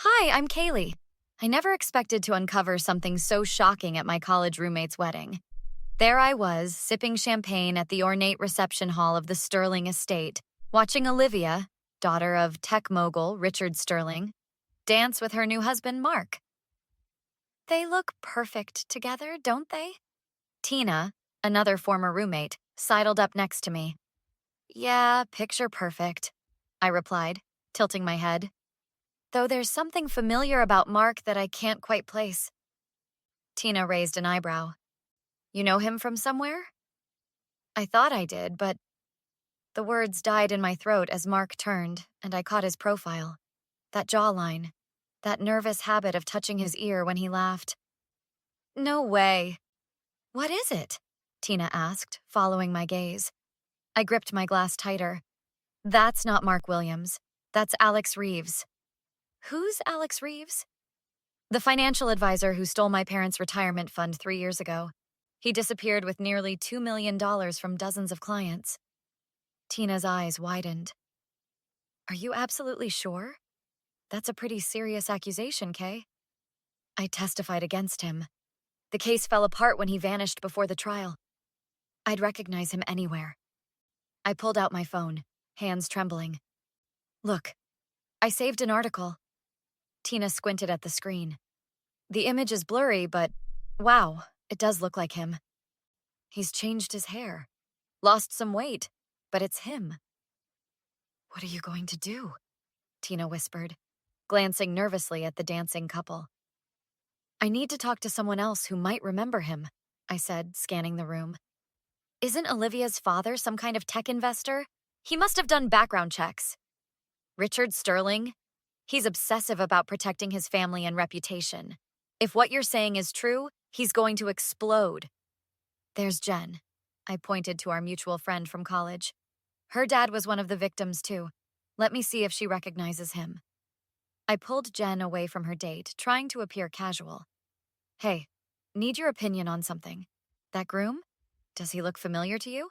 Hi, I'm Kaylee. I never expected to uncover something so shocking at my college roommate's wedding. There I was, sipping champagne at the ornate reception hall of the Sterling estate, watching Olivia, daughter of tech mogul Richard Sterling, dance with her new husband, Mark. They look perfect together, don't they? Tina, another former roommate, sidled up next to me. Yeah, picture perfect, I replied, tilting my head. Though there's something familiar about Mark that I can't quite place. Tina raised an eyebrow. You know him from somewhere? I thought I did, but the words died in my throat as Mark turned, and I caught his profile. That jawline. That nervous habit of touching his ear when he laughed. No way. What is it? Tina asked, following my gaze. I gripped my glass tighter. That's not Mark Williams. That's Alex Reeves. Who's Alex Reeves? The financial advisor who stole my parents' retirement fund 3 years ago. He disappeared with nearly $2 million from dozens of clients. Tina's eyes widened. Are you absolutely sure? That's a pretty serious accusation, Kay. I testified against him. The case fell apart when he vanished before the trial. I'd recognize him anywhere. I pulled out my phone, hands trembling. Look, I saved an article. Tina squinted at the screen. The image is blurry, but wow, it does look like him. He's changed his hair, lost some weight, but it's him. What are you going to do? Tina whispered, glancing nervously at the dancing couple. I need to talk to someone else who might remember him, I said, scanning the room. Isn't Olivia's father some kind of tech investor? He must have done background checks. Richard Sterling? He's obsessive about protecting his family and reputation. If what you're saying is true, he's going to explode. There's Jen. I pointed to our mutual friend from college. Her dad was one of the victims, too. Let me see if she recognizes him. I pulled Jen away from her date, trying to appear casual. Hey, need your opinion on something. That groom? Does he look familiar to you?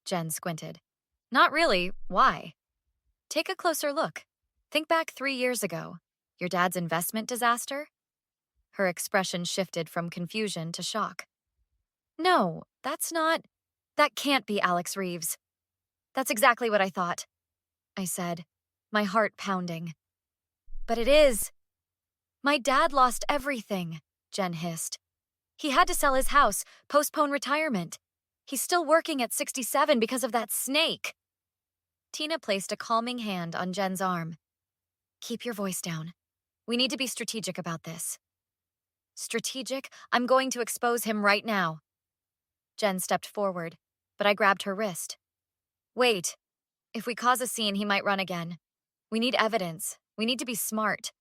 Jen squinted. Not really. Why? Take a closer look. Think back 3 years ago. Your dad's investment disaster? Her expression shifted from confusion to shock. No, that can't be Alex Reeves. That's exactly what I thought, I said, my heart pounding. But it is. My dad lost everything, Jen hissed. He had to sell his house, postpone retirement. He's still working at 67 because of that snake. Tina placed a calming hand on Jen's arm. Keep your voice down. We need to be strategic about this. Strategic? I'm going to expose him right now. Jen stepped forward, but I grabbed her wrist. Wait. If we cause a scene, he might run again. We need evidence. We need to be smart.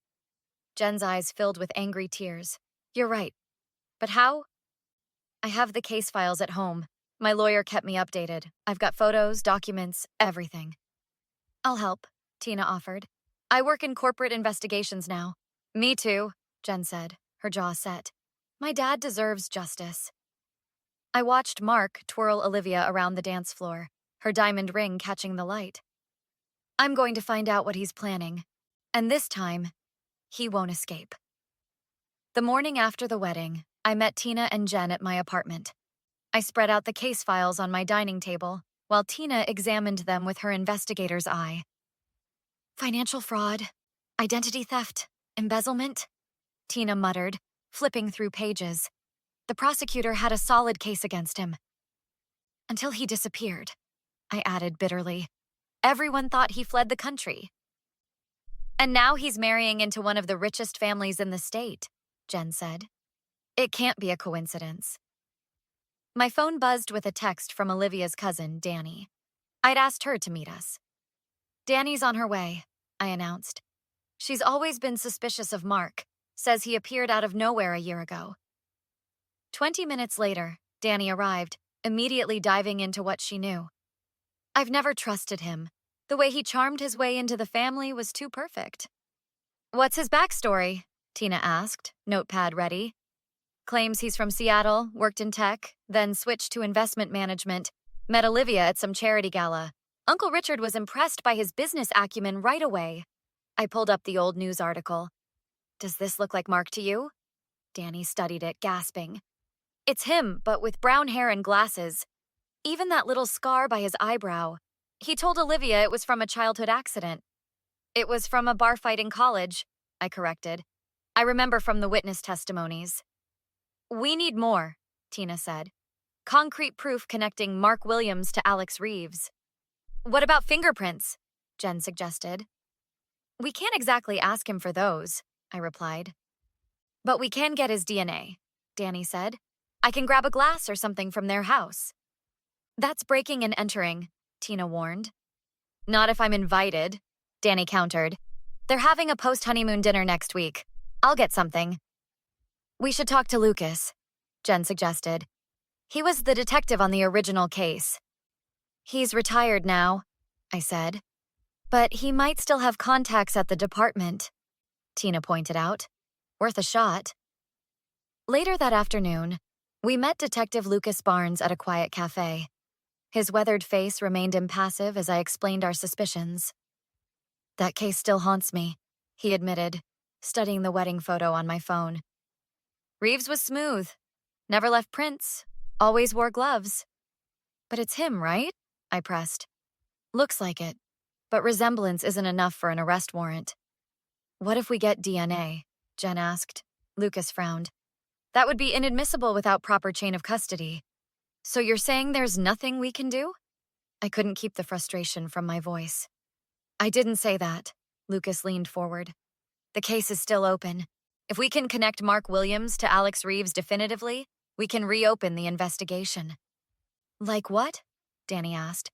Jen's eyes filled with angry tears. You're right. But how? I have the case files at home. My lawyer kept me updated. I've got photos, documents, everything. I'll help, Tina offered. I work in corporate investigations now. Me too, Jen said, her jaw set. My dad deserves justice. I watched Mark twirl Olivia around the dance floor, her diamond ring catching the light. I'm going to find out what he's planning. And this time, he won't escape. The morning after the wedding, I met Tina and Jen at my apartment. I spread out the case files on my dining table, while Tina examined them with her investigator's eye. Financial fraud, identity theft, embezzlement, Tina muttered, flipping through pages. The prosecutor had a solid case against him. Until he disappeared, I added bitterly. Everyone thought he fled the country. And now he's marrying into one of the richest families in the state, Jen said. It can't be a coincidence. My phone buzzed with a text from Olivia's cousin, Danny. I'd asked her to meet us. Danny's on her way, I announced. She's always been suspicious of Mark, says he appeared out of nowhere a year ago. 20 minutes later, Danny arrived, immediately diving into what she knew. I've never trusted him. The way he charmed his way into the family was too perfect. What's his backstory? Tina asked, notepad ready. Claims he's from Seattle, worked in tech, then switched to investment management, met Olivia at some charity gala. Uncle Richard was impressed by his business acumen right away. I pulled up the old news article. Does this look like Mark to you? Danny studied it, gasping. It's him, but with brown hair and glasses. Even that little scar by his eyebrow. He told Olivia it was from a childhood accident. It was from a bar fight in college, I corrected. I remember from the witness testimonies. We need more, Tina said. Concrete proof connecting Mark Williams to Alex Reeves. What about fingerprints? Jen suggested. We can't exactly ask him for those, I replied. But we can get his DNA, Danny said. I can grab a glass or something from their house. That's breaking and entering, Tina warned. Not if I'm invited, Danny countered. They're having a post-honeymoon dinner next week. I'll get something. We should talk to Lucas, Jen suggested. He was the detective on the original case. He's retired now, I said. But he might still have contacts at the department, Tina pointed out. Worth a shot. Later that afternoon, we met Detective Lucas Barnes at a quiet cafe. His weathered face remained impassive as I explained our suspicions. That case still haunts me, he admitted, studying the wedding photo on my phone. Reeves was smooth, never left prints, always wore gloves. But it's him, right? I pressed. Looks like it, but resemblance isn't enough for an arrest warrant. What if we get DNA? Jen asked. Lucas frowned. That would be inadmissible without proper chain of custody. So you're saying there's nothing we can do? I couldn't keep the frustration from my voice. I didn't say that. Lucas leaned forward. The case is still open. If we can connect Mark Williams to Alex Reeves definitively, we can reopen the investigation. Like what? Danny asked.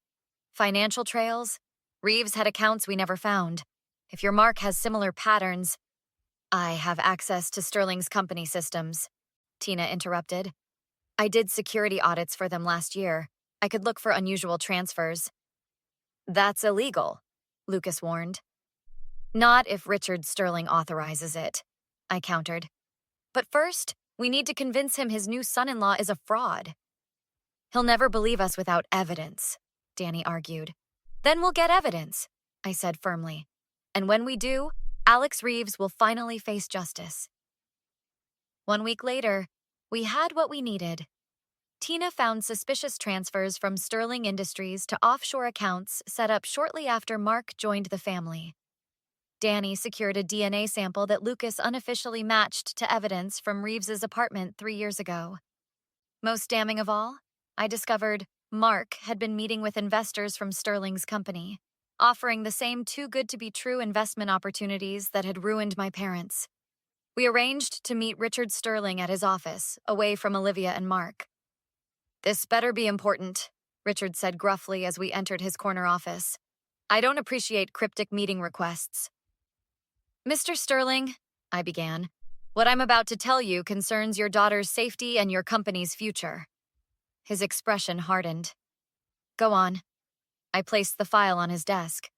Financial trails? Reeves had accounts we never found. If your Mark has similar patterns... I have access to Sterling's company systems, Tina interrupted. I did security audits for them last year. I could look for unusual transfers. That's illegal, Lucas warned. Not if Richard Sterling authorizes it, I countered. But first, we need to convince him his new son-in-law is a fraud. He'll never believe us without evidence, Danny argued. Then we'll get evidence, I said firmly. And when we do, Alex Reeves will finally face justice. 1 week later, we had what we needed. Tina found suspicious transfers from Sterling Industries to offshore accounts set up shortly after Mark joined the family. Danny secured a DNA sample that Lucas unofficially matched to evidence from Reeves's apartment 3 years ago. Most damning of all, I discovered Mark had been meeting with investors from Sterling's company, offering the same too-good-to-be-true investment opportunities that had ruined my parents. We arranged to meet Richard Sterling at his office, away from Olivia and Mark. This better be important, Richard said gruffly as we entered his corner office. I don't appreciate cryptic meeting requests. Mr. Sterling, I began, what I'm about to tell you concerns your daughter's safety and your company's future. His expression hardened. Go on. I placed the file on his desk.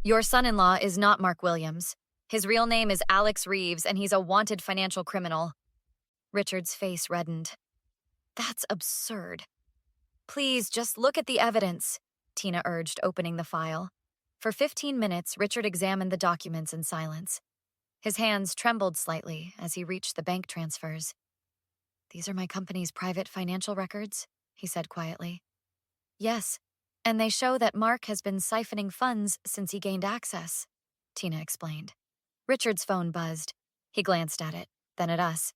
Your son-in-law is not Mark Williams. His real name is Alex Reeves, and he's a wanted financial criminal. Richard's face reddened. That's absurd. Please, just look at the evidence, Tina urged, opening the file. For 15 minutes, Richard examined the documents in silence. His hands trembled slightly as he reached the bank transfers. These are my company's private financial records, he said quietly. Yes, and they show that Mark has been siphoning funds since he gained access, Tina explained. Richard's phone buzzed. He glanced at it, then at us.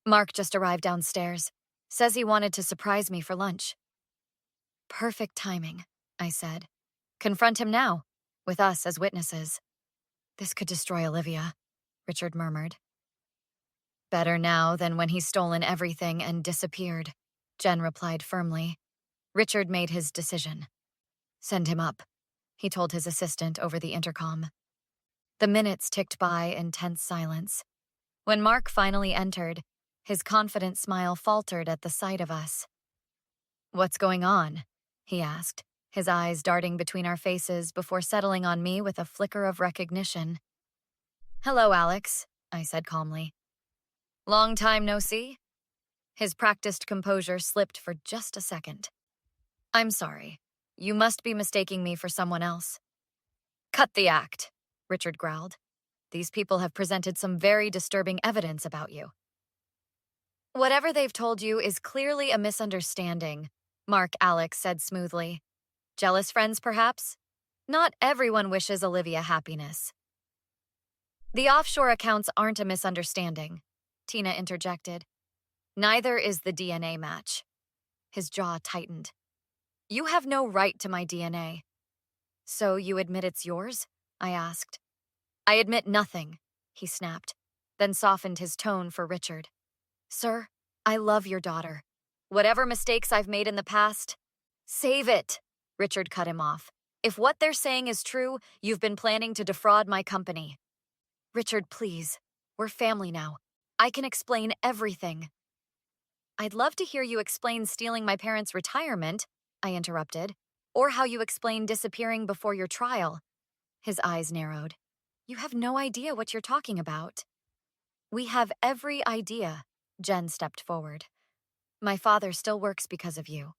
Mark just arrived downstairs. Says he wanted to surprise me for lunch. Perfect timing, I said. Confront him now, with us as witnesses. This could destroy Olivia, Richard murmured. Better now than when he's stolen everything and disappeared, Jen replied firmly. Richard made his decision. Send him up, he told his assistant over the intercom. The minutes ticked by in tense silence. When Mark finally entered, his confident smile faltered at the sight of us. What's going on? He asked, his eyes darting between our faces before settling on me with a flicker of recognition. Hello, Alex, I said calmly. Long time no see? His practiced composure slipped for just a second. I'm sorry. You must be mistaking me for someone else. Cut the act, Richard growled. These people have presented some very disturbing evidence about you. Whatever they've told you is clearly a misunderstanding, Mark Alex said smoothly. Jealous friends, perhaps? Not everyone wishes Olivia happiness. The offshore accounts aren't a misunderstanding, Tina interjected. Neither is the DNA match. His jaw tightened. You have no right to my DNA. So you admit it's yours? I asked. I admit nothing, he snapped, then softened his tone for Richard. Sir, I love your daughter. Whatever mistakes I've made in the past, save it, Richard cut him off. If what they're saying is true, you've been planning to defraud my company. Richard, please. We're family now. I can explain everything. I'd love to hear you explain stealing my parents' retirement, I interrupted, or how you explain disappearing before your trial. His eyes narrowed. You have no idea what you're talking about. We have every idea, Jen stepped forward. My father still works because of you.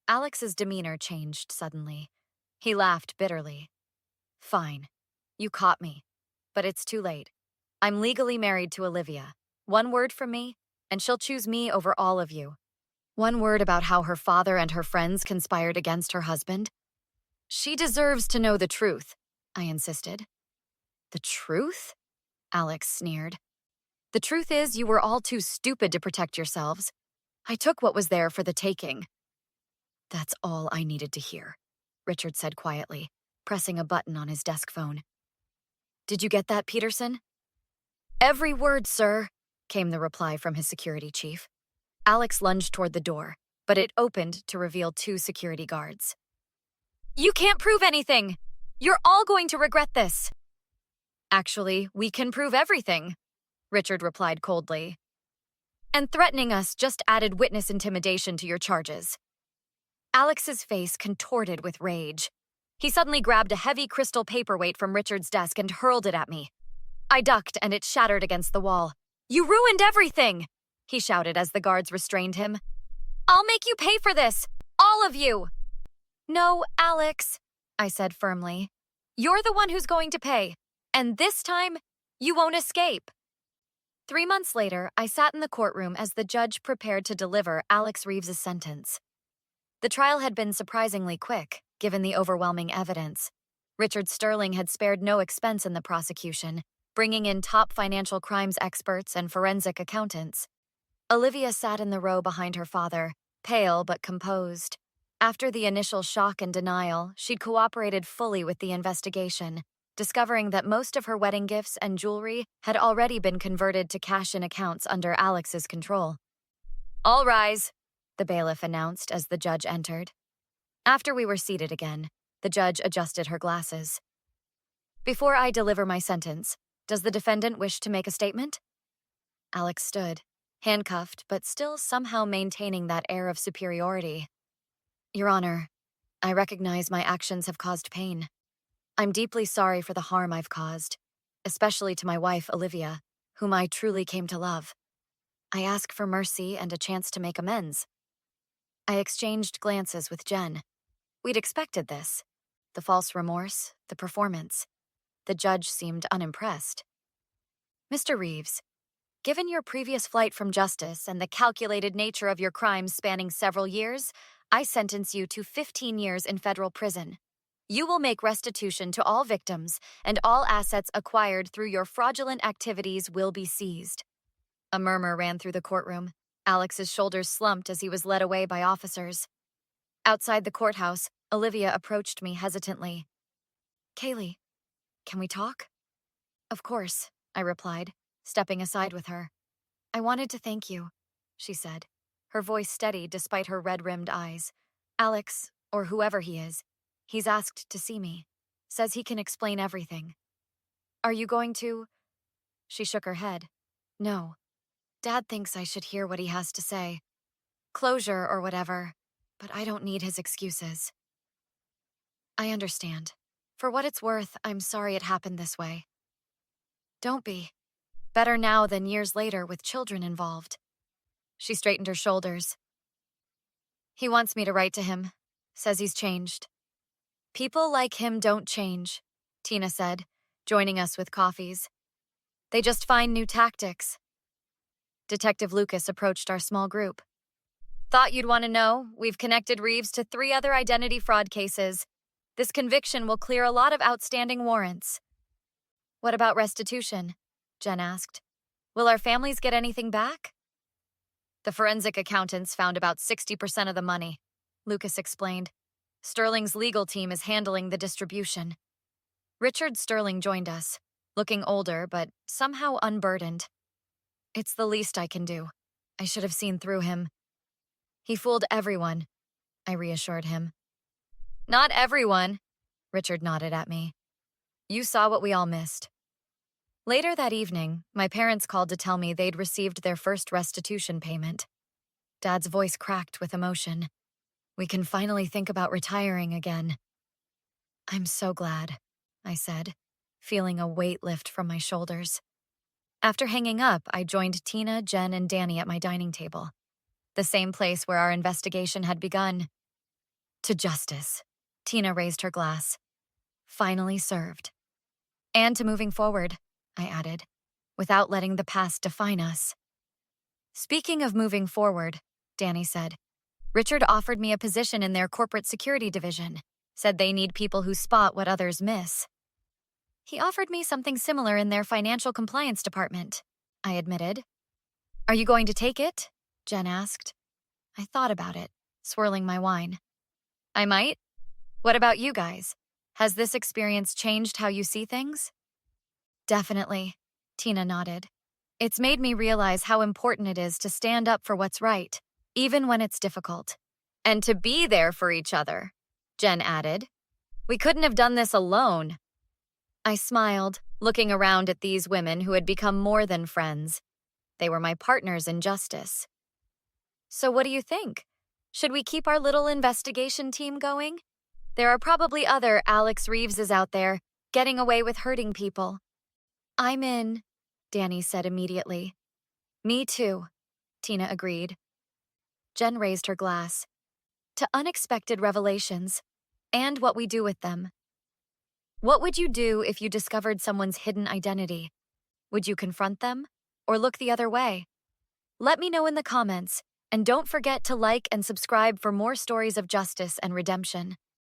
Alex's demeanor changed suddenly. He laughed bitterly. Fine. You caught me. But it's too late. I'm legally married to Olivia. One word from me, and she'll choose me over all of you. One word about how her father and her friends conspired against her husband. She deserves to know the truth, I insisted. The truth? Alex sneered. The truth is you were all too stupid to protect yourselves. I took what was there for the taking. That's all I needed to hear, Richard said quietly, pressing a button on his desk phone. Did you get that, Peterson? Every word, sir, came the reply from his security chief. Alex lunged toward the door, but it opened to reveal 2 security guards. You can't prove anything! You're all going to regret this! Actually, we can prove everything, Richard replied coldly. And threatening us just added witness intimidation to your charges. Alex's face contorted with rage. He suddenly grabbed a heavy crystal paperweight from Richard's desk and hurled it at me. I ducked and it shattered against the wall. You ruined everything, he shouted as the guards restrained him. I'll make you pay for this, all of you. No, Alex, I said firmly. You're the one who's going to pay, and this time, you won't escape. 3 months later, I sat in the courtroom as the judge prepared to deliver Alex Reeves' sentence. The trial had been surprisingly quick, given the overwhelming evidence. Richard Sterling had spared no expense in the prosecution, bringing in top financial crimes experts and forensic accountants. Olivia sat in the row behind her father, pale but composed. After the initial shock and denial, she'd cooperated fully with the investigation, discovering that most of her wedding gifts and jewelry had already been converted to cash-in accounts under Alex's control. All rise, the bailiff announced as the judge entered. After we were seated again, the judge adjusted her glasses. Before I deliver my sentence, does the defendant wish to make a statement? Alex stood, handcuffed but still somehow maintaining that air of superiority. Your Honor, I recognize my actions have caused pain. I'm deeply sorry for the harm I've caused, especially to my wife, Olivia, whom I truly came to love. I ask for mercy and a chance to make amends. I exchanged glances with Jen. We'd expected this. The false remorse, the performance. The judge seemed unimpressed. Mr. Reeves, given your previous flight from justice and the calculated nature of your crimes spanning several years, I sentence you to 15 years in federal prison. You will make restitution to all victims, and all assets acquired through your fraudulent activities will be seized. A murmur ran through the courtroom. Alex's shoulders slumped as he was led away by officers. Outside the courthouse, Olivia approached me hesitantly. Kaylee, can we talk? Of course, I replied, stepping aside with her. I wanted to thank you, she said, her voice steady despite her red-rimmed eyes. Alex, or whoever he is, he's asked to see me. Says he can explain everything. Are you going to? She shook her head. No. Dad thinks I should hear what he has to say. Closure or whatever, but I don't need his excuses. I understand. For what it's worth, I'm sorry it happened this way. Don't be. Better now than years later with children involved. She straightened her shoulders. He wants me to write to him. Says he's changed. People like him don't change, Tina said, joining us with coffees. They just find new tactics. Detective Lucas approached our small group. Thought you'd want to know, we've connected Reeves to 3 other identity fraud cases. This conviction will clear a lot of outstanding warrants. What about restitution? Jen asked. Will our families get anything back? The forensic accountants found about 60% of the money, Lucas explained. Sterling's legal team is handling the distribution. Richard Sterling joined us, looking older but somehow unburdened. It's the least I can do. I should have seen through him. He fooled everyone, I reassured him. Not everyone, Richard nodded at me. You saw what we all missed. Later that evening, my parents called to tell me they'd received their first restitution payment. Dad's voice cracked with emotion. We can finally think about retiring again. I'm so glad, I said, feeling a weight lift from my shoulders. After hanging up, I joined Tina, Jen, and Danny at my dining table, the same place where our investigation had begun. To justice, Tina raised her glass. Finally served. And to moving forward, I added, without letting the past define us. Speaking of moving forward, Danny said, Richard offered me a position in their corporate security division, said they need people who spot what others miss. He offered me something similar in their financial compliance department, I admitted. Are you going to take it? Jen asked. I thought about it, swirling my wine. I might. What about you guys? Has this experience changed how you see things? Definitely, Tina nodded. It's made me realize how important it is to stand up for what's right, even when it's difficult. And to be there for each other, Jen added. We couldn't have done this alone. I smiled, looking around at these women who had become more than friends. They were my partners in justice. So what do you think? Should we keep our little investigation team going? There are probably other Alex Reeveses out there, getting away with hurting people. I'm in, Danny said immediately. Me too, Tina agreed. Jen raised her glass. To unexpected revelations, and what we do with them. What would you do if you discovered someone's hidden identity? Would you confront them, or look the other way? Let me know in the comments, and don't forget to like and subscribe for more stories of justice and redemption.